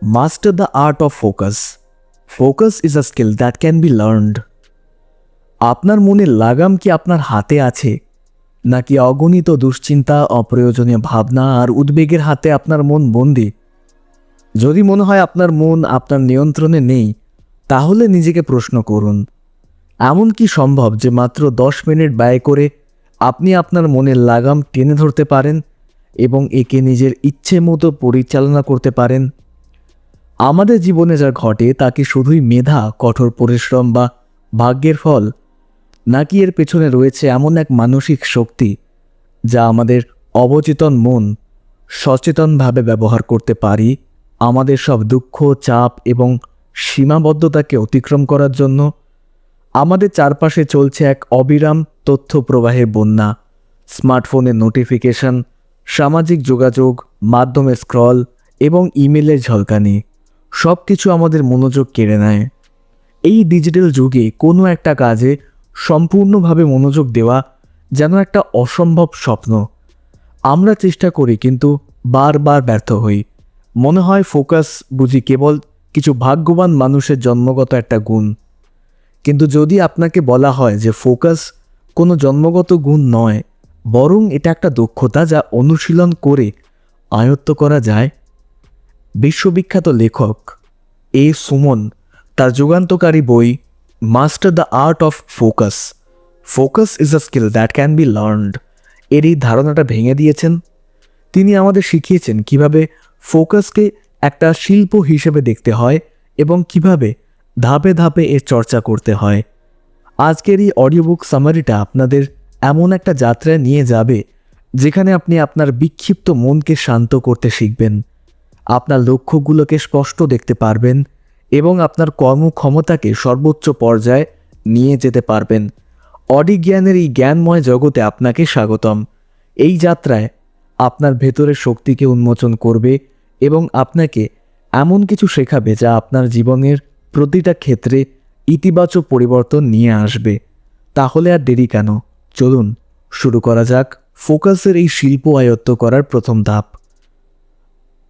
Master the art of focus. Focus is a skill that can be learned. আপনার মনের লাগাম কি আপনার হাতে আছে, নাকি অগণিত দুশ্চিন্তা, অপ্রয়োজনীয় ভাবনা আর উদ্বেগের হাতে আপনার মন বন্দী? যদি মনে হয় আপনার মন আপনার নিয়ন্ত্রণে নেই, তাহলে নিজেকে প্রশ্ন করুন, এমন কি সম্ভব যে মাত্র 10 মিনিট ব্যয় করে আপনি আপনার মনের লাগাম টেনে ধরতে পারেন এবং একে নিজের ইচ্ছে মতো পরিচালনা করতে পারেন? আমাদের জীবনে যা ঘটে তা কি শুধুই মেধা, কঠোর পরিশ্রম বা ভাগ্যের ফল, নাকি এর পেছনে রয়েছে এমন এক মানসিক শক্তি যা আমাদের অবচেতন মন সচেতনভাবে ব্যবহার করতে পারি আমাদের সব দুঃখ, চাপ এবং সীমাবদ্ধতাকে অতিক্রম করার জন্য? আমাদের চারপাশে চলছে এক অবিরাম তথ্য প্রবাহের বন্যা। স্মার্টফোনের নোটিফিকেশন, সামাজিক যোগাযোগ মাধ্যমে স্ক্রল এবং ইমেলের ঝলকানি সব কিছু আমাদের মনোযোগ কেড়ে নেয়। এই ডিজিটাল যুগে কোনো একটা কাজে সম্পূর্ণভাবে মনোযোগ দেওয়া যেন একটা অসম্ভব স্বপ্ন। আমরা চেষ্টা করি কিন্তু বারবার ব্যর্থ হই। মনে হয় ফোকাস বুঝি কেবল কিছু ভাগ্যবান মানুষের জন্মগত একটা গুণ। কিন্তু যদি আপনাকে বলা হয় যে ফোকাস কোনো জন্মগত গুণ নয়, বরং এটা একটা দক্ষতা যা অনুশীলন করে আয়ত্ত করা যায়। বিশ্ববিখ্যাত লেখক সুমন তার যুগান্তকারী বই master the art of focus is a skill that can be learned এর এই ধারণাটা ভেঙে দিয়েছেন। তিনি আমাদের শিখিয়েছেন কিভাবে ফোকাসকে একটা শিল্প হিসেবে দেখতে হয় এবং কিভাবে ধাপে ধাপে এর চর্চা করতে হয়। আজকের এই অডিও বুক সামারিটা আপনাদের এমন একটা যাত্রায় নিয়ে যাবে যেখানে আপনি আপনার বিক্ষিপ্ত মনকে শান্ত করতে শিখবেন, আপনার লক্ষ্যগুলোকে স্পষ্ট দেখতে পারবেন এবং আপনার কর্মক্ষমতাকে সর্বোচ্চ পর্যায়ে নিয়ে যেতে পারবেন। অডিজ্ঞানের এই জ্ঞানময় জগতে আপনাকে স্বাগতম। এই যাত্রায় আপনার ভেতরের শক্তিকে উন্মোচন করবে এবং আপনাকে এমন কিছু শেখাবে যা আপনার জীবনের প্রতিটা ক্ষেত্রে ইতিবাচক পরিবর্তন নিয়ে আসবে। তাহলে আর দেরি কেন, চলুন শুরু করা যাক ফোকাসের এই শিল্প আয়ত্ত করার প্রথম ধাপ।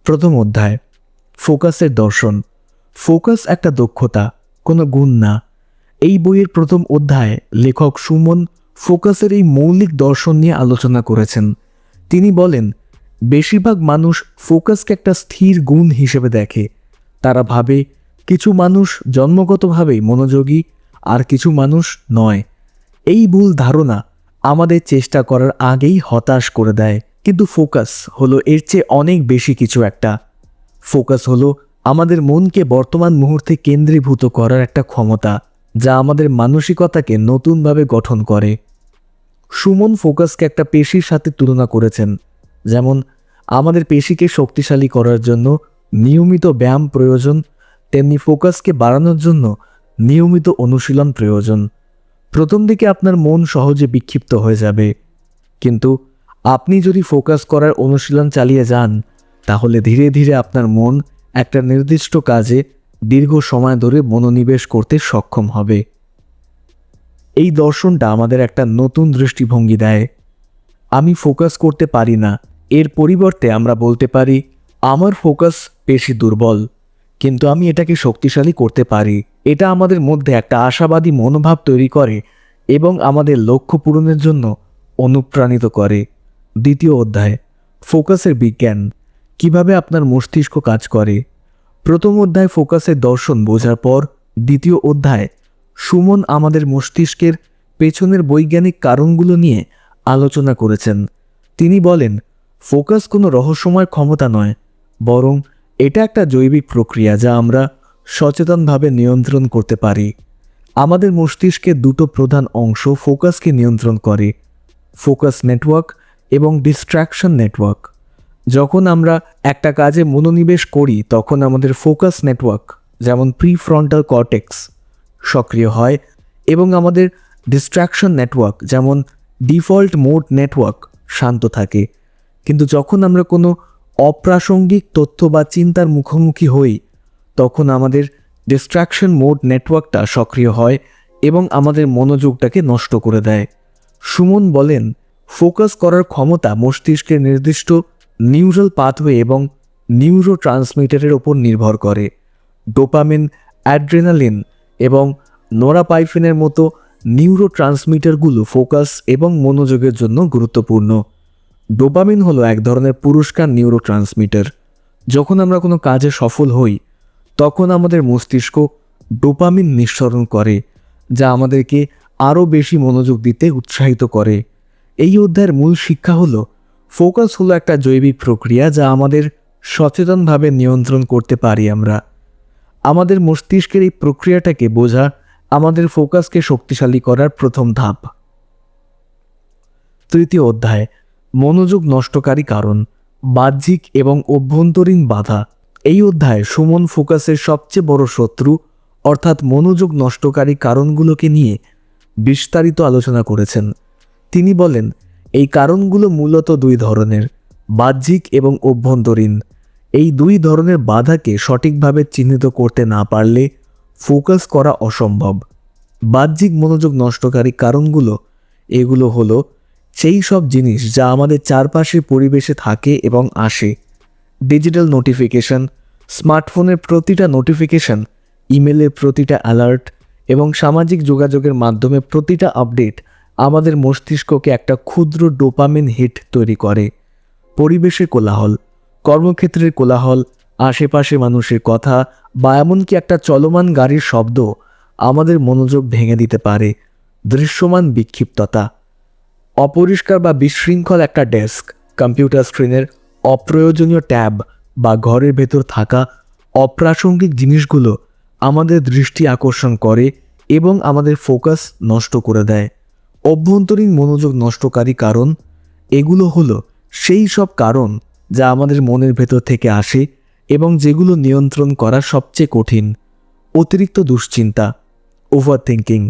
প্রথম অধ্যায়, ফোকাসের দর্শন। ফোকাস একটা দক্ষতা, কোনো গুণ না। এই বইয়ের প্রথম অধ্যায়ে লেখক সুমন ফোকাসের এই মৌলিক দর্শন নিয়ে আলোচনা করেছেন। তিনি বলেন, বেশিরভাগ মানুষ ফোকাসকে একটা স্থির গুণ হিসেবে দেখে। তারা ভাবে কিছু মানুষ জন্মগতভাবেই মনোযোগী আর কিছু মানুষ নয়। এই ভুল ধারণা আমাদের চেষ্টা করার আগেই হতাশ করে দেয়। কিন্তু ফোকাস হলো এর চেয়ে অনেক বেশি কিছু একটা। ফোকাস হলো আমাদের মনকে বর্তমান মুহূর্তে কেন্দ্রীভূত করার একটা ক্ষমতা যা আমাদের মানসিকতাকে নতুনভাবে গঠন করে। সুমন ফোকাসকে একটা পেশির সাথে তুলনা করেছেন। যেমন আমাদের পেশিকে শক্তিশালী করার জন্য নিয়মিত ব্যায়াম প্রয়োজন, তেমনি ফোকাসকে বাড়ানোর জন্য নিয়মিত অনুশীলন প্রয়োজন। প্রথম দিকে আপনার মন সহজে বিক্ষিপ্ত হয়ে যাবে, কিন্তু আপনি যদি ফোকাস করার অনুশীলন চালিয়ে যান তাহলে ধীরে ধীরে আপনার মন একটা নির্দিষ্ট কাজে দীর্ঘ সময় ধরে মনোনিবেশ করতে সক্ষম হবে। এই দর্শনটা আমাদের একটা নতুন দৃষ্টিভঙ্গি দেয়। আমি ফোকাস করতে পারি না, এর পরিবর্তে আমরা বলতে পারি আমার ফোকাস বেশি দুর্বল, কিন্তু আমি এটাকে শক্তিশালী করতে পারি। এটা আমাদের মধ্যে একটা আশাবাদী মনোভাব তৈরি করে এবং আমাদের লক্ষ্য পূরণের জন্য অনুপ্রাণিত করে। দ্বিতীয় অধ্যায়, ফোকাসের বিজ্ঞান। কিভাবে আপনার মস্তিষ্ক কাজ করে। প্রথম অধ্যায় ফোকাসের দর্শন বোঝার পর দ্বিতীয় অধ্যায় সুমন আমাদের মস্তিষ্কের পেছনের বৈজ্ঞানিক কারণগুলো নিয়ে আলোচনা করেছেন। তিনি বলেন, ফোকাস কোনো রহস্যময় ক্ষমতা নয়, বরং এটা একটা জৈবিক প্রক্রিয়া যা আমরা সচেতনভাবে নিয়ন্ত্রণ করতে পারি। আমাদের মস্তিষ্কের দুটো প্রধান অংশ ফোকাসকে নিয়ন্ত্রণ করে, ফোকাস নেটওয়ার্ক এবং ডিস্ট্র্যাকশন নেটওয়ার্ক। যখন আমরা একটা কাজে মনোনিবেশ করি তখন আমাদের ফোকাস নেটওয়ার্ক যেমন প্রিফ্রন্টাল কর্টেক্স সক্রিয় হয় এবং আমাদের ডিস্ট্র্যাকশন নেটওয়ার্ক যেমন ডিফল্ট মোড নেটওয়ার্ক শান্ত থাকে। কিন্তু যখন আমরা কোনো অপ্রাসঙ্গিক তথ্য বা চিন্তার মুখোমুখি হই তখন আমাদের ডিস্ট্র্যাকশন মোড নেটওয়ার্কটা সক্রিয় হয় এবং আমাদের মনোযোগটাকে নষ্ট করে দেয়। সুমন বলেন, ফোকাস করার ক্ষমতা মস্তিষ্কের নির্দিষ্ট নিউরাল পাথওয়ে এবং নিউরো ট্রান্সমিটারের ওপর নির্ভর করে। ডোপামিন, অ্যাড্রেনালিন এবং নোরাপাইফিনের মতো নিউরো ট্রান্সমিটারগুলো ফোকাস এবং মনোযোগের জন্য গুরুত্বপূর্ণ। ডোপামিন হলো এক ধরনের পুরস্কার নিউরো ট্রান্সমিটার। যখন আমরা কোনো কাজে সফল হই তখন আমাদের মস্তিষ্ক ডোপামিন নিঃসরণ করে, যা আমাদেরকে আরও বেশি মনোযোগ দিতে উৎসাহিত করে। এই অধ্যায়ের মূল শিক্ষা হলো ফোকাস হলো একটা জৈবিক প্রক্রিয়া যা আমাদের সচেতনভাবে নিয়ন্ত্রণ করতে পারি আমরা। আমাদের মস্তিষ্কের এই প্রক্রিয়াটাকে বোঝা আমাদের ফোকাসকে শক্তিশালী করার প্রথম ধাপ। তৃতীয় অধ্যায়, মনোযোগ নষ্টকারী কারণ, বাহ্যিক এবং অভ্যন্তরীণ বাধা। এই অধ্যায়ে সুমন ফোকাসের সবচেয়ে বড় শত্রু অর্থাৎ মনোযোগ নষ্টকারী কারণগুলোকে নিয়ে বিস্তারিত আলোচনা করেছেন। তিনি বলেন, এই কারণগুলো মূলত দুই ধরনের, বাহ্যিক এবং অভ্যন্তরীণ। এই দুই ধরনের বাধাকে সঠিকভাবে চিহ্নিত করতে না পারলে ফোকাস করা অসম্ভব। বাহ্যিক মনোযোগ নষ্টকারী কারণগুলো এগুলো হলো সেই সব জিনিস যা আমাদের চারপাশের পরিবেশে থাকে এবং আসে। ডিজিটাল নোটিফিকেশন, স্মার্টফোনের প্রতিটা নোটিফিকেশন, ইমেলের প্রতিটা অ্যালার্ট এবং সামাজিক যোগাযোগের মাধ্যমে প্রতিটা আপডেট আমাদের মস্তিষ্ককে একটা ক্ষুদ্র ডোপামিন হিট তৈরি করে। পরিবেশের কোলাহল, কর্মক্ষেত্রের কোলাহল, আশেপাশে মানুষের কথা বা এমনকি একটা চলমান গাড়ির শব্দ আমাদের মনোযোগ ভেঙে দিতে পারে। দৃশ্যমান বিক্ষিপ্ততা, অপরিষ্কার বা বিশৃঙ্খল একটা ডেস্ক, কম্পিউটার স্ক্রিনের অপ্রয়োজনীয় ট্যাব বা ঘরের ভেতর থাকা অপ্রাসঙ্গিক জিনিসগুলো আমাদের দৃষ্টি আকর্ষণ করে এবং আমাদের ফোকাস নষ্ট করে দেয়। অভ্যন্তরীণ মনোযোগ নষ্টকারী কারণ এগুলো হলো সেই সব কারণ যা আমাদের মনের ভেতর থেকে আসে এবং যেগুলো নিয়ন্ত্রণ করা সবচেয়ে কঠিন। অতিরিক্ত দুশ্চিন্তা, ওভার থিঙ্কিং।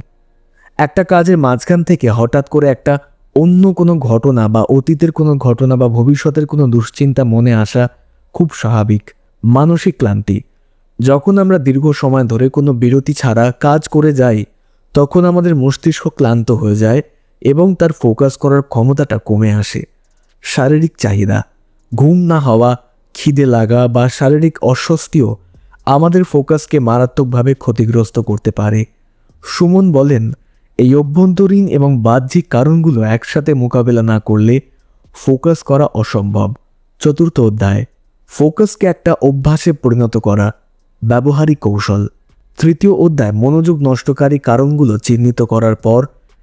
একটা কাজের মাঝখান থেকে হঠাৎ করে একটা অন্য কোনো ঘটনা বা অতীতের কোনো ঘটনা বা ভবিষ্যতের কোনো দুশ্চিন্তা মনে আসা খুব স্বাভাবিক। মানসিক ক্লান্তি, যখন আমরা দীর্ঘ সময় ধরে কোনো বিরতি ছাড়া কাজ করে যাই তখন আমাদের মস্তিষ্ক ক্লান্ত হয়ে যায় এবং তার ফোকাস করার ক্ষমতাটা কমে আসে। শারীরিক চাহিদা, ঘুম না হওয়া, খিদে লাগা বা শারীরিক অস্বস্তিও আমাদের ফোকাসকে মারাত্মকভাবে ক্ষতিগ্রস্ত করতে পারে। সুমন বলেন, এই অভ্যন্তরীণ এবং বাহ্যিক কারণগুলো একসাথে মোকাবেলা না করলে ফোকাস করা অসম্ভব। চতুর্থ অধ্যায়, ফোকাসকে একটা অভ্যাসে পরিণত করা, ব্যবহারিক কৌশল। তৃতীয় অধ্যায়, মনোযোগ নষ্টকারী কারণগুলো চিহ্নিত করার পর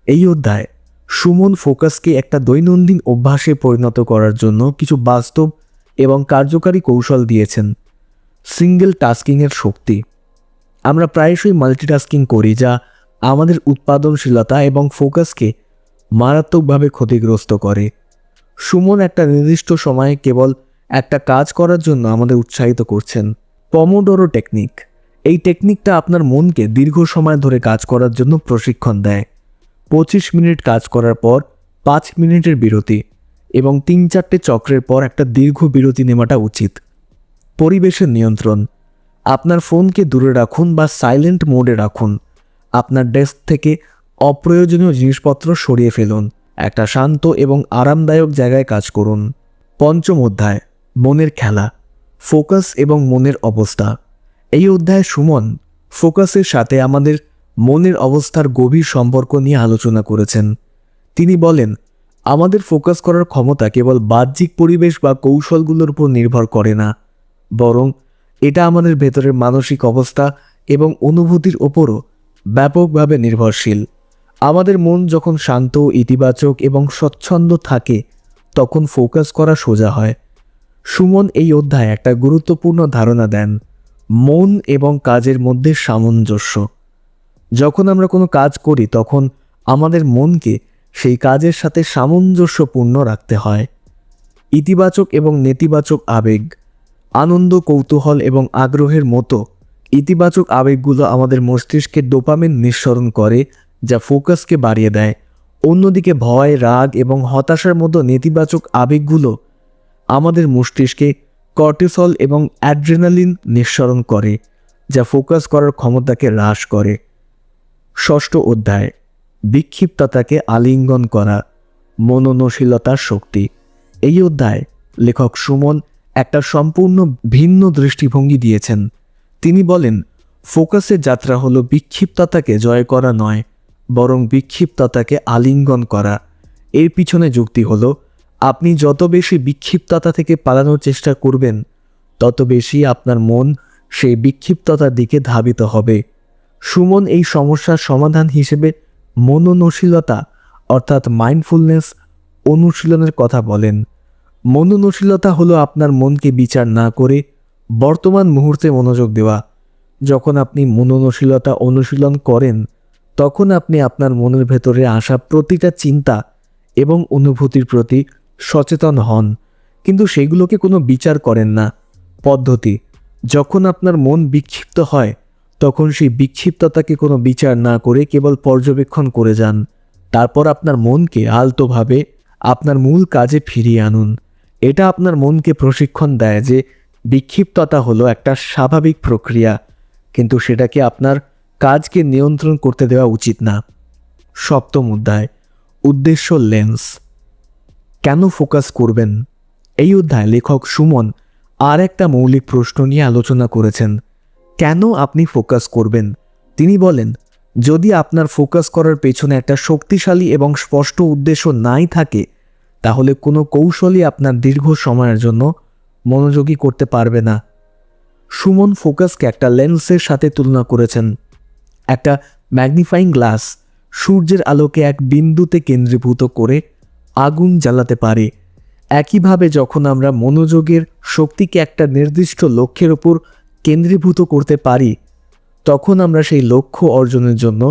এই অধ্যায় সুমন ফোকাসকে একটা দৈনন্দিন অভ্যাসে পরিণত করার জন্য কিছু বাস্তব এবং কার্যকারী কৌশল দিয়েছেন। সিঙ্গেল টাস্কিংয়ের শক্তি। আমরা প্রায়শই মাল্টিটাস্কিং করি যা আমাদের উৎপাদনশীলতা এবং ফোকাসকে মারাত্মকভাবে ক্ষতিগ্রস্ত করে। সুমন একটা নির্দিষ্ট সময়ে কেবল একটা কাজ করার জন্য আমাদের উৎসাহিত করছেন। পমোডোরো টেকনিক, এই টেকনিকটা আপনার মনকে দীর্ঘ সময় ধরে কাজ করার জন্য প্রশিক্ষণ দেয়। 25 মিনিট কাজ করার পর 5 মিনিটের বিরতি এবং 3-4টে চক্রের পর একটা দীর্ঘ বিরতি নেওয়াটা উচিত। পরিবেশের নিয়ন্ত্রণ, আপনার ফোনকে দূরে রাখুন বা সাইলেন্ট মোডে রাখুন। আপনার ডেস্ক থেকে অপ্রয়োজনীয় জিনিসপত্র সরিয়ে ফেলুন। একটা শান্ত এবং আরামদায়ক জায়গায় কাজ করুন। পঞ্চম অধ্যায়, মনের খেলা, ফোকাস এবং মনের অবস্থা। এই অধ্যায়ে সুমন ফোকাসের সাথে আমাদের মনের অবস্থার গভীর সম্পর্ক নিয়ে আলোচনা করেছেন। তিনি বলেন, আমাদের ফোকাস করার ক্ষমতা কেবল বাহ্যিক পরিবেশ বা কৌশলগুলোর উপর নির্ভর করে না, বরং এটা আমাদের ভেতরের মানসিক অবস্থা এবং অনুভূতির ওপরও ব্যাপকভাবে নির্ভরশীল। আমাদের মন যখন শান্ত, ইতিবাচক এবং স্বচ্ছন্দ থাকে তখন ফোকাস করা সোজা হয়। সুমন এই অধ্যায়ে একটা গুরুত্বপূর্ণ ধারণা দেন, মন এবং কাজের মধ্যে সামঞ্জস্য। যখন আমরা কোনো কাজ করি তখন আমাদের মনকে সেই কাজের সাথে সামঞ্জস্যপূর্ণ রাখতে হয়। ইতিবাচক এবং নেতিবাচক আবেগ, আনন্দ, কৌতূহল এবং আগ্রহের মতো ইতিবাচক আবেগগুলো আমাদের মস্তিষ্কে ডোপামিন নিঃসরণ করে যা ফোকাসকে বাড়িয়ে দেয়। অন্যদিকে ভয়, রাগ এবং হতাশার মতো নেতিবাচক আবেগগুলো আমাদের মস্তিষ্কে কর্টিসল এবং অ্যাড্রেনালিন নিঃসরণ করে যা ফোকাস করার ক্ষমতাকে হ্রাস করে। ষষ্ঠ অধ্যায়, বিক্ষিপ্ততাকে আলিঙ্গন করা, মননশীলতার শক্তি। এই অধ্যায় লেখক সুমন একটা সম্পূর্ণ ভিন্ন দৃষ্টিভঙ্গি দিয়েছেন। তিনি বলেন, ফোকাসের যাত্রা হলো বিক্ষিপ্ততাকে জয় করা নয়, বরং বিক্ষিপ্ততাকে আলিঙ্গন করা। এর পিছনে যুক্তি হলো, আপনি যত বেশি বিক্ষিপ্ততা থেকে পালানোর চেষ্টা করবেন, তত বেশি আপনার মন সেই বিক্ষিপ্ততার দিকে ধাবিত হবে। সুমন এই সমস্যার সমাধান হিসেবে মননশীলতা অর্থাৎ মাইন্ডফুলনেস অনুশীলনের কথা বলেন। মননশীলতা হলো আপনার মনকে বিচার না করে বর্তমান মুহূর্তে মনোযোগ দেওয়া। যখন আপনি মননশীলতা অনুশীলন করেন, তখন আপনি আপনার মনের ভেতরে আসা প্রতিটা চিন্তা এবং অনুভূতির প্রতি সচেতন হন, কিন্তু সেগুলোকে কোনো বিচার করেন না। পদ্ধতি: যখন আপনার মন বিক্ষিপ্ত হয়, তখন সেই বিক্ষিপ্ততাকে কোনো বিচার না করে কেবল পর্যবেক্ষণ করে যান। তারপর আপনার মনকে আলতোভাবে আপনার মূল কাজে ফিরিয়ে আনুন। এটা আপনার মনকে প্রশিক্ষণ দেয় যে বিক্ষিপ্ততা হলো একটা স্বাভাবিক প্রক্রিয়া, কিন্তু সেটাকে আপনার কাজকে নিয়ন্ত্রণ করতে দেওয়া উচিত না। সপ্তম অধ্যায়, উদ্দেশ্য লেন্স। কেন ফোকাস করবেন? এই অধ্যায়ে লেখক সুমন আর একটা মৌলিক প্রশ্ন নিয়ে আলোচনা করেছেন। কেন আপনি ফোকাস করবেন? তিনি বলেন, যদি আপনার ফোকাস করার পেছনে একটা শক্তিশালী এবং স্পষ্ট উদ্দেশ্য নাই থাকে, তাহলে কোনো কৌশলই আপনার দীর্ঘ সময়ের জন্য মনোযোগী করতে পারবে না। সুমন ফোকাসকে একটা লেন্সের সাথে তুলনা করেছেন। একটা ম্যাগনিফাইং গ্লাস সূর্যের আলোকে এক বিন্দুতে কেন্দ্রীভূত করে আগুন জ্বালাতে পারে। একইভাবে যখন আমরা মনোযোগের শক্তিকে একটা নির্দিষ্ট লক্ষ্যের উপর কেন্দ্রীভূত করতে পারি, তখন আমরা সেই লক্ষ্য অর্জনের জন্য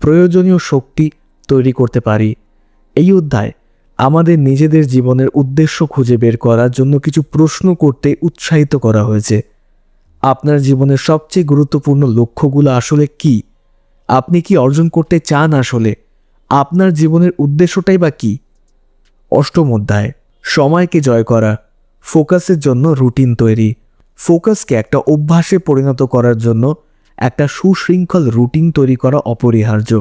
প্রয়োজনীয় শক্তি তৈরি করতে পারি। এই অধ্যায় আমাদের নিজেদের জীবনের উদ্দেশ্য খুঁজে বের করার জন্য কিছু প্রশ্ন করতে উৎসাহিত করা হয়েছে। আপনার জীবনের সবচেয়ে গুরুত্বপূর্ণ লক্ষ্যগুলো আসলে কি? আপনি কি অর্জন করতে চান? আসলে আপনার জীবনের উদ্দেশ্যটাই বা কি? অষ্টম অধ্যায়, সময়কে জয় করা। ফোকাসের জন্য রুটিন তৈরি। ফোকাসকে একটা অভ্যাসে পরিণত করার জন্য একটা সুশৃঙ্খল রুটিন তৈরি করা অপরিহার্য।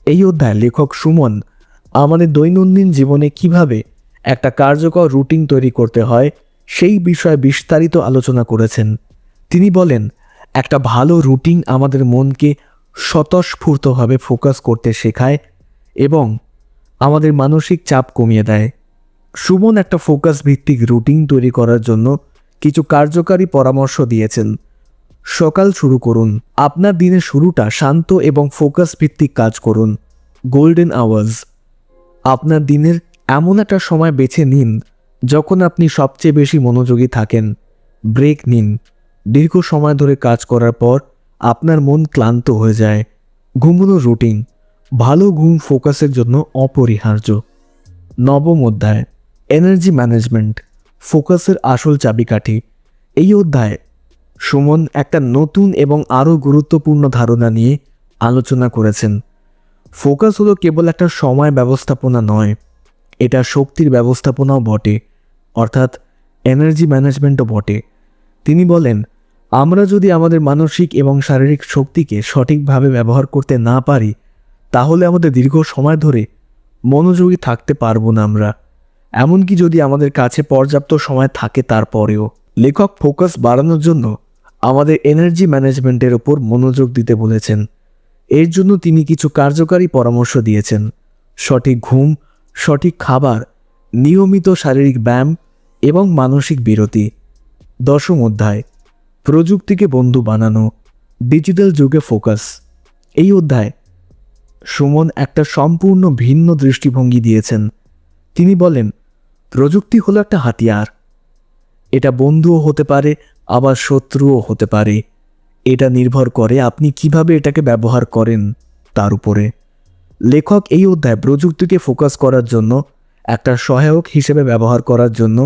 এই অধ্যায়ে লেখক সুমন আমাদের দৈনন্দিন জীবনে কিভাবে একটা কার্যকর রুটিন তৈরি করতে হয় সেই বিষয়ে বিস্তারিত আলোচনা করেছেন। তিনি বলেন, একটা ভালো রুটিন আমাদের মনকে স্বতঃস্ফূর্তভাবে ফোকাস করতে শেখায় এবং আমাদের মানসিক চাপ কমিয়ে দেয়। সুমন একটা ফোকাস ভিত্তিক রুটিন তৈরি করার জন্য কিছু কার্যকারী পরামর্শ দিয়েছেন। সকাল শুরু করুন। আপনার দিনের শুরুটা শান্ত এবং ফোকাস ভিত্তিক কাজ করুন। Golden hours. আপনার দিনের এমন একটা সময় বেছে নিন যখন আপনি সবচেয়ে বেশি মনোযোগী থাকেন। ব্রেক নিন। দীর্ঘ সময় ধরে কাজ করার পর আপনার মন ক্লান্ত হয়ে যায়। ঘুমানোর রুটিন। ভালো ঘুম ফোকাসের জন্য অপরিহার্য। নবম অধ্যায়, এনার্জি ম্যানেজমেন্ট। ফোকাসের আসল চাবিকাঠি। এই অধ্যায়ে সুমন একটা নতুন এবং আরও গুরুত্বপূর্ণ ধারণা নিয়ে আলোচনা করেছেন। ফোকাস হলো কেবল একটা সময় ব্যবস্থাপনা নয়, এটা শক্তির ব্যবস্থাপনাও বটে, অর্থাৎ এনার্জি ম্যানেজমেন্টও বটে। তিনি বলেন, আমরা যদি আমাদের মানসিক এবং শারীরিক শক্তিকে সঠিকভাবে ব্যবহার করতে না পারি, তাহলে আমাদের দীর্ঘ সময় ধরে মনোযোগী থাকতে পারবো না আমরা, এমনকি যদি আমাদের কাছে পর্যাপ্ত সময় থাকে তারপরেও। লেখক ফোকাস বাড়ানোর জন্য আমাদের এনার্জি ম্যানেজমেন্টের ওপর মনোযোগ দিতে বলেছেন। এর জন্য তিনি কিছু কার্যকারী পরামর্শ দিয়েছেন। সঠিক ঘুম, সঠিক খাবার, নিয়মিত শারীরিক ব্যায়াম এবং মানসিক বিরতি। দশম অধ্যায়, প্রযুক্তিকে বন্ধু বানানো। ডিজিটাল যুগে ফোকাস। এই অধ্যায় সুমন একটা সম্পূর্ণ ভিন্ন দৃষ্টিভঙ্গি দিয়েছেন। তিনি বলেন, প্রযুক্তি হলো একটা হাতিয়ার। এটা বন্ধুও হতে পারে, আবার শত্রুও হতে পারে। এটা নির্ভর করে আপনি কিভাবে এটাকে ব্যবহার করেন তার উপরে। লেখক এই অধ্যায়ে প্রযুক্তিকে ফোকাস করার জন্য একটা সহায়ক হিসেবে ব্যবহার করার জন্য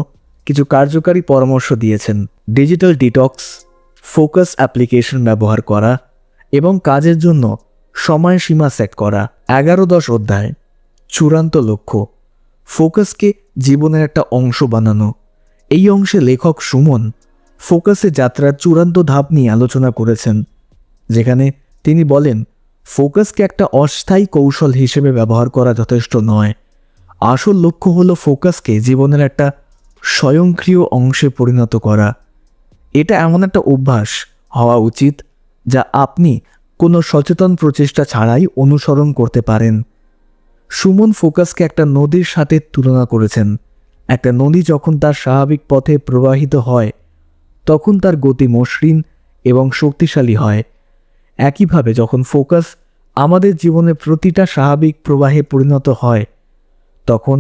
কিছু কার্যকারী পরামর্শ দিয়েছেন। ডিজিটাল ডিটক্স, ফোকাস অ্যাপ্লিকেশন ব্যবহার করা এবং কাজের জন্য সময়সীমা সেট করা। 11-10 অধ্যায়, চূড়ান্ত লক্ষ্য। ফোকাসকে জীবনের একটা অংশ বানানো। এই অংশে লেখক সুমন ফোকাসের যাত্রার চূড়ান্ত ধাপ নিয়ে আলোচনা করেছেন, যেখানে তিনি বলেন, ফোকাসকে একটা অস্থায়ী কৌশল হিসেবে ব্যবহার করা যথেষ্ট নয়। আসল লক্ষ্য হলো ফোকাসকে জীবনের একটা স্বয়ংক্রিয় অংশে পরিণত করা। এটা এমন একটা অভ্যাস হওয়া উচিত যা আপনি কোনো সচেতন প্রচেষ্টা ছাড়াই অনুসরণ করতে পারেন। সুমন ফোকাসকে একটা নদীর সাথে তুলনা করেছেন। একটা নদী যখন তার স্বাভাবিক পথে প্রবাহিত হয় তখন তার গতি মসৃণ এবং শক্তিশালী হয়। একইভাবে যখন ফোকাস আমাদের জীবনের প্রতিটা স্বাভাবিক প্রবাহে পরিণত হয় তখন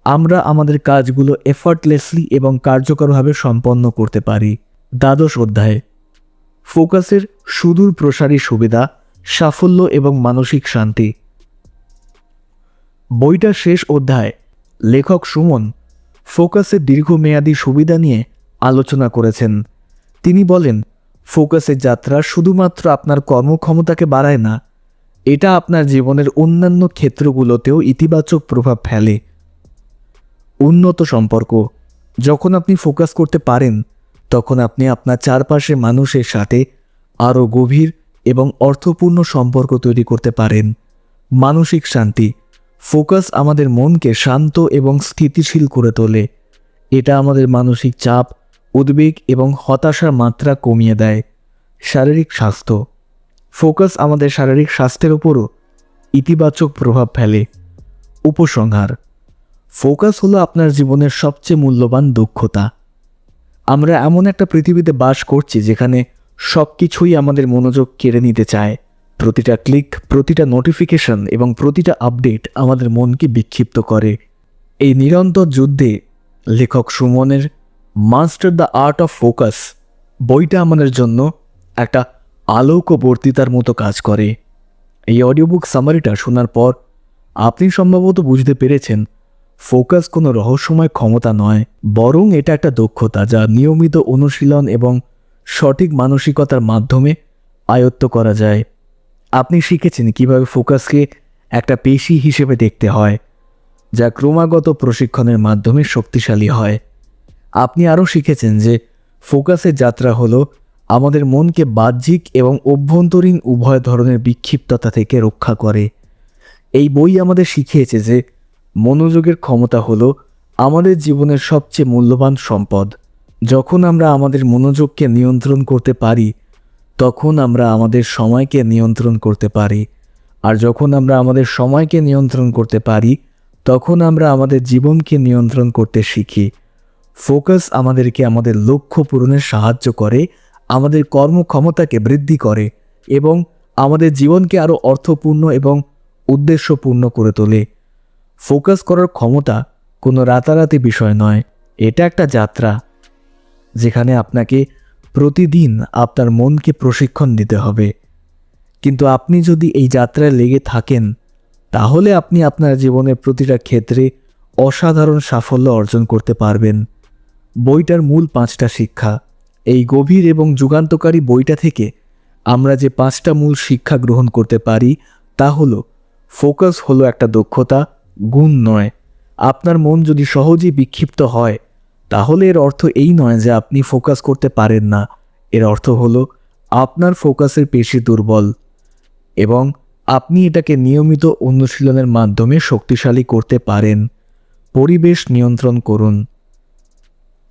আমরা আমাদের কাজগুলো এফর্টলেসলি এবং কার্যকরভাবে সম্পন্ন করতে পারি। দ্বাদশ অধ্যায়, ফোকাসের সুদূর প্রসারী সুবিধা, সাফল্য এবং মানসিক শান্তি। বইটার শেষ অধ্যায় লেখক সুমন ফোকাসের দীর্ঘমেয়াদী সুবিধা নিয়ে আলোচনা করেছেন। তিনি বলেন, ফোকাসের যাত্রা শুধুমাত্র আপনার কর্মক্ষমতাকে বাড়ায় না, এটা আপনার জীবনের অন্যান্য ক্ষেত্রগুলোতেও ইতিবাচক প্রভাব ফেলে। উন্নত সম্পর্ক। যখন আপনি ফোকাস করতে পারেন তখন আপনি আপনার চারপাশে মানুষের সাথে আরও গভীর এবং অর্থপূর্ণ সম্পর্ক তৈরি করতে পারেন। মানসিক শান্তি। ফোকাস আমাদের মনকে শান্ত এবং স্থিতিশীল করে তোলে। এটা আমাদের মানসিক চাপ, উদ্বেগ এবং হতাশার মাত্রা কমিয়ে দেয়। শারীরিক স্বাস্থ্য। ফোকাস আমাদের শারীরিক স্বাস্থ্যের উপরও ইতিবাচক প্রভাব ফেলে। উপসংহার, ফোকাস হলো আপনার জীবনের সবচেয়ে মূল্যবান দক্ষতা। আমরা এমন একটা পৃথিবীতে বাস করছি যেখানে সব কিছুই আমাদের মনোযোগ কেড়ে নিতে চায়। প্রতিটা ক্লিক, প্রতিটা নোটিফিকেশন এবং প্রতিটা আপডেট আমাদের মনকে বিক্ষিপ্ত করে। এই নিরন্তর যুদ্ধে লেখক সুমনের master the art of focus বইটা আমাদের জন্য একটা আলোকবর্তিতার মতো কাজ করে। এই অডিওবুক সামারিটা শোনার পর আপনি সম্ভবত বুঝতে পেরেছেন ফোকাস কোনো রহস্যময় ক্ষমতা নয়, বরং এটা একটা দক্ষতা যা নিয়মিত অনুশীলন এবং সঠিক মানসিকতার মাধ্যমে আয়ত্ত করা যায়। আপনি শিখেছেন কিভাবে ফোকাসকে একটা পেশি হিসেবে দেখতে হয়, যা ক্রমাগত প্রশিক্ষণের মাধ্যমে শক্তিশালী হয়। আপনি আরও শিখেছেন যে ফোকাসের যাত্রা হলো আমাদের মনকে বাহ্যিক এবং অভ্যন্তরীণ উভয় ধরনের বিক্ষিপ্ততা থেকে রক্ষা করে। এই বই আমাদের শিখিয়েছে যে মনোযোগের ক্ষমতা হলো আমাদের জীবনের সবচেয়ে মূল্যবান সম্পদ। যখন আমরা আমাদের মনোযোগকে নিয়ন্ত্রণ করতে পারি তখন আমরা আমাদের সময়কে নিয়ন্ত্রণ করতে পারি, আর যখন আমরা আমাদের সময়কে নিয়ন্ত্রণ করতে পারি তখন আমরা আমাদের জীবনকে নিয়ন্ত্রণ করতে শিখি। ফোকাস আমাদেরকে আমাদের লক্ষ্য পূরণে সাহায্য করে, আমাদের কর্মক্ষমতাকে বৃদ্ধি করে এবং আমাদের জীবনকে আরও অর্থপূর্ণ এবং উদ্দেশ্যপূর্ণ করে তোলে। ফোকাস করার ক্ষমতা কোনো রাতারাতি বিষয় নয়, এটা একটা যাত্রা যেখানে আপনাকে প্রতিদিন আপনার মনকে প্রশিক্ষণ দিতে হবে। কিন্তু আপনি যদি এই যাত্রায় লেগে থাকেন তাহলে আপনি আপনার জীবনের প্রতিটা ক্ষেত্রে অসাধারণ সাফল্য অর্জন করতে পারবেন। বইটার মূল 5টা শিক্ষা। এই গভীর এবং যুগান্তকারী বইটা থেকে আমরা যে 5টা মূল শিক্ষা গ্রহণ করতে পারি তা হলো, ফোকাস হলো একটা দক্ষতা, গুণ নয়। আপনার মন যদি সহজেই বিক্ষিপ্ত হয় তাহলে এর অর্থ এই নয় যে আপনি ফোকাস করতে পারেন না। এর অর্থ হলো আপনার ফোকাসের পেশি দুর্বল এবং আপনি এটাকে নিয়মিত অনুশীলনের মাধ্যমে শক্তিশালী করতে পারেন। পরিবেশ নিয়ন্ত্রণ করুন।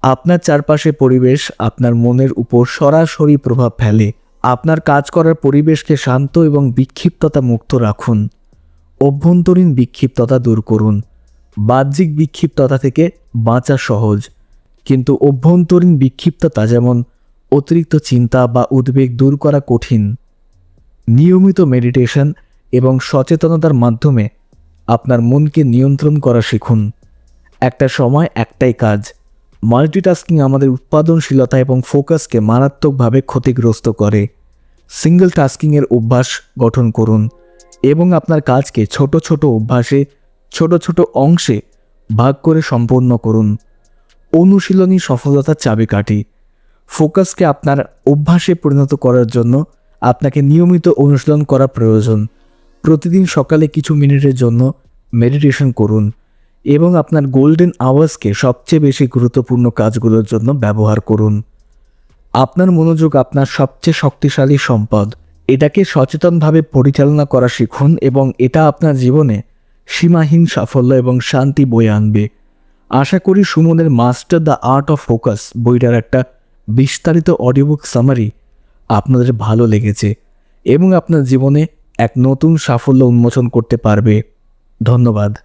আপনার চারপাশে পরিবেশ আপনার মনের উপর সরাসরি প্রভাব ফেলে। আপনার কাজ করার পরিবেশকে শান্ত এবং বিক্ষিপ্ততা মুক্ত রাখুন। অভ্যন্তরীণ বিক্ষিপ্ততা দূর করুন। বাহ্যিক বিক্ষিপ্ততা থেকে বাঁচা সহজ, কিন্তু অভ্যন্তরীণ বিক্ষিপ্ততা যেমন অতিরিক্ত চিন্তা বা উদ্বেগ দূর করা কঠিন। নিয়মিত মেডিটেশন এবং সচেতনতার মাধ্যমে আপনার মনকে নিয়ন্ত্রণ করা শিখুন। একটা সময় একটাই কাজ। মাল্টিটাস্কিং আমাদের উৎপাদনশীলতা এবং ফোকাসকে মারাত্মকভাবে ক্ষতিগ্রস্ত করে। সিঙ্গল টাস্কিংয়ের অভ্যাস গঠন করুন এবং আপনার কাজকে ছোট ছোট অভ্যাসে, ছোট ছোট অংশে ভাগ করে সম্পন্ন করুন। অনুশীলনী সফলতার চাবিকাঠি। ফোকাসকে আপনার অভ্যাসে পরিণত করার জন্য আপনাকে নিয়মিত অনুশীলন করা প্রয়োজন। প্রতিদিন সকালে কিছু মিনিটের জন্য মেডিটেশন করুন এবং আপনার গোল্ডেন আওয়ার্সকে সবচেয়ে বেশি গুরুত্বপূর্ণ কাজগুলোর জন্য ব্যবহার করুন। আপনার মনোযোগ আপনার সবচেয়ে শক্তিশালী সম্পদ। এটাকে সচেতনভাবে পরিচালনা করা শিখুন এবং এটা আপনার জীবনে সীমাহীন সাফল্য এবং শান্তি বয়ে আনবে। আশা করি সুমনের master the art of focus বইটার একটা বিস্তারিত অডিওবুক সামারি আপনাদের ভালো লেগেছে এবং আপনার জীবনে এক নতুন সাফল্য উন্মোচন করতে পারবে। ধন্যবাদ।